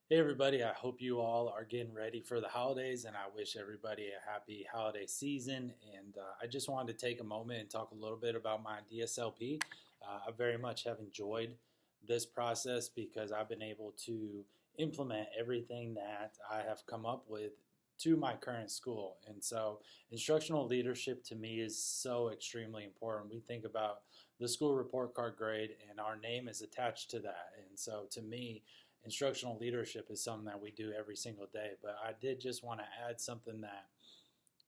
Hey everybody, I hope you all are getting ready for the holidays and I wish everybody a happy holiday season. And I just wanted to take a moment and talk a little bit about my DSLP. I very much have enjoyed this process because I've been able to implement everything that I have come up with to my current school. And so, instructional leadership to me is so extremely important. We think about the school report card grade, and our name is attached to that. And so, to me, instructional leadership is something that we do every single day. But I did just want to add something that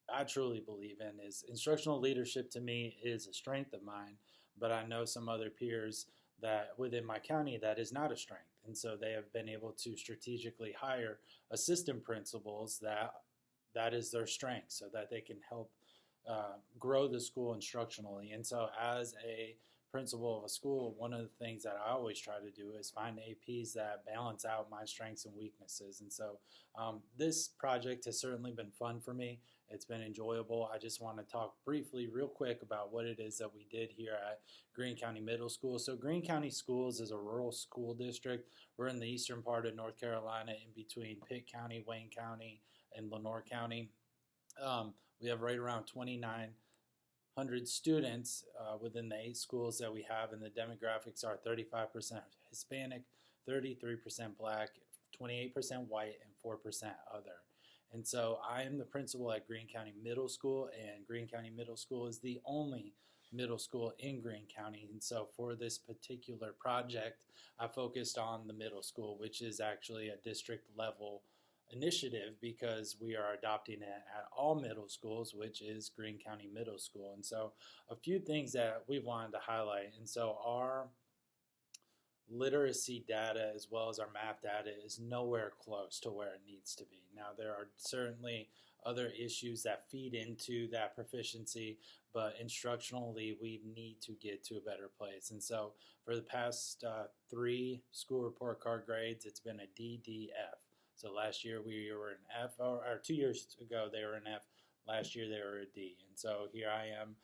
I truly believe in is instructional leadership to me is a strength of mine, but I know some other peers that within my county that is not a strength. And so they have been able to strategically hire assistant principals that is their strength so that they can help grow the school instructionally. And so as a principal of a school, one of the things that I always try to do is find APs that balance out my strengths and weaknesses. And so this project has certainly been fun for me. It's been enjoyable. I just want to talk briefly, real quick, about what it is that we did here at Greene County Middle School. So, Greene County Schools is a rural school district. We're in the eastern part of North Carolina, in between Pitt County, Wayne County, and Lenoir County. We have right around 2,900 students within the 8 schools that we have, and the demographics are 35% Hispanic, 33% Black, 28% white, and 4% other. And so I am the principal at Greene County Middle School, and Greene County Middle School is the only middle school in Greene County. And so for this particular project, I focused on the middle school, which is actually a district level initiative because we are adopting it at all middle schools, which is Greene County Middle School. And so a few things that we wanted to highlight. And so our literacy data as well as our math data is nowhere close to where it needs to be. Now, there are certainly other issues that feed into that proficiency, but instructionally, we need to get to a better place. And so, for the past 3 school report card grades, it's been a D, D, F. So last year we were an F, or 2 years ago they were an F. Last year they were a D. And so here I am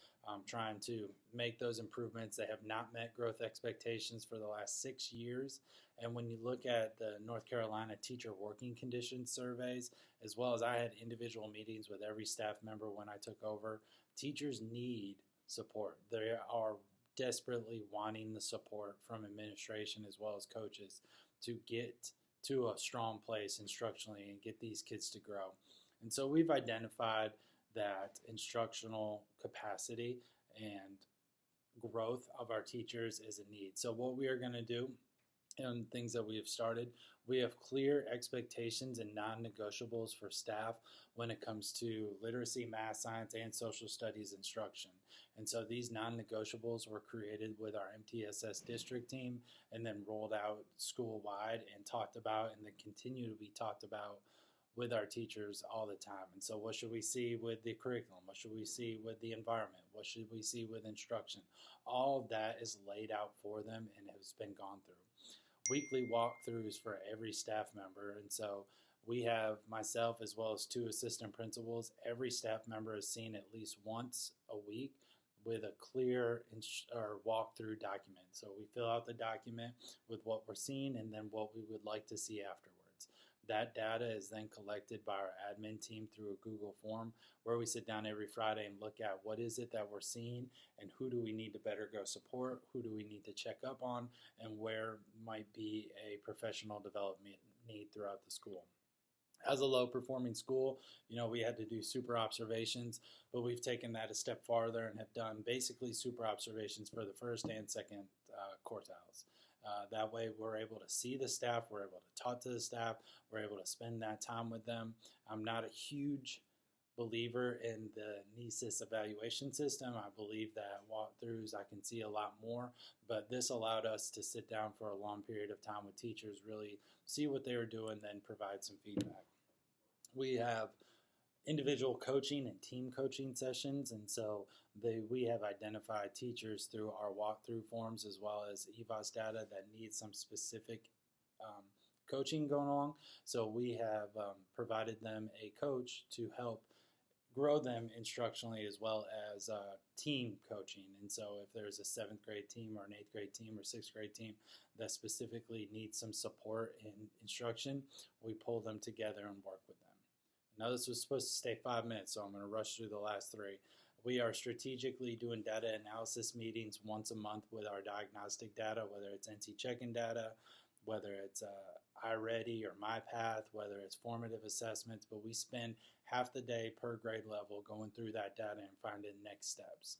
trying to make those improvements. They have not met growth expectations for the last 6 years. And when you look at the North Carolina teacher working conditions surveys, as well as I had individual meetings with every staff member when I took over, teachers need support. They are desperately wanting the support from administration as well as coaches to get to a strong place instructionally and get these kids to grow. And so we've identified that instructional capacity and growth of our teachers is a need. So what we are going to do and things that we have started, we have clear expectations and non-negotiables for staff when it comes to literacy, math, science, and social studies instruction. And so these non-negotiables were created with our MTSS district team and then rolled out school-wide and talked about and then continue to be talked about with our teachers all the time. And so what should we see with the curriculum? What should we see with the environment? What should we see with instruction? All of that is laid out for them and has been gone through. Weekly walkthroughs for every staff member. And so we have myself as well as 2 assistant principals. Every staff member is seen at least once a week with a clear or walkthrough document. So we fill out the document with what we're seeing and then what we would like to see afterwards. That data is then collected by our admin team through a Google form where we sit down every Friday and look at what is it that we're seeing and who do we need to better go support, who do we need to check up on, and where might be a professional development need throughout the school. As a low performing school, we had to do super observations, but we've taken that a step farther and have done basically super observations for the first and second quartiles. That way we're able to see the staff, we're able to talk to the staff, we're able to spend that time with them. I'm not a huge believer in the NESIS evaluation system. I believe that walkthroughs I can see a lot more, but this allowed us to sit down for a long period of time with teachers, really see what they were doing, then provide some feedback. We have individual coaching and team coaching sessions, and so we have identified teachers through our walkthrough forms as well as EVAS data that need some specific coaching going along. So we have provided them a coach to help grow them instructionally as well as team coaching. And so if there's a seventh grade team or an eighth grade team or sixth grade team that specifically needs some support in instruction, we pull them together and work with them. Now this was supposed to stay 5 minutes, so I'm going to rush through the last three. We are strategically doing data analysis meetings once a month with our diagnostic data, whether it's NC check-in data, whether it's iReady or MyPath, whether it's formative assessments, but we spend half the day per grade level going through that data and finding next steps.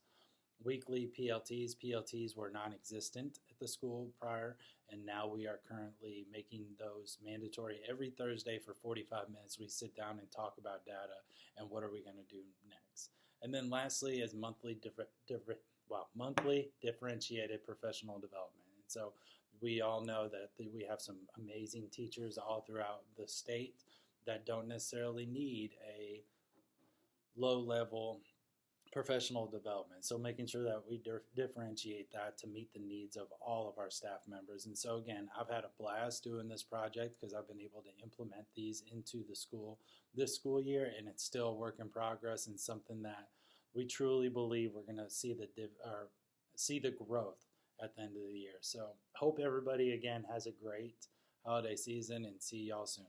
Weekly PLTs were non-existent at the school prior, and now we are currently making those mandatory. Every Thursday for 45 minutes, we sit down and talk about data and what are we going to do next. And then lastly is monthly differentiated professional development. And so we all know that we have some amazing teachers all throughout the state that don't necessarily need a low-level professional development. So making sure that we differentiate that to meet the needs of all of our staff members. And so again, I've had a blast doing this project because I've been able to implement these into the school this school year, and it's still a work in progress and something that we truly believe we're going to see the growth at the end of the year. So hope everybody again has a great holiday season and see y'all soon.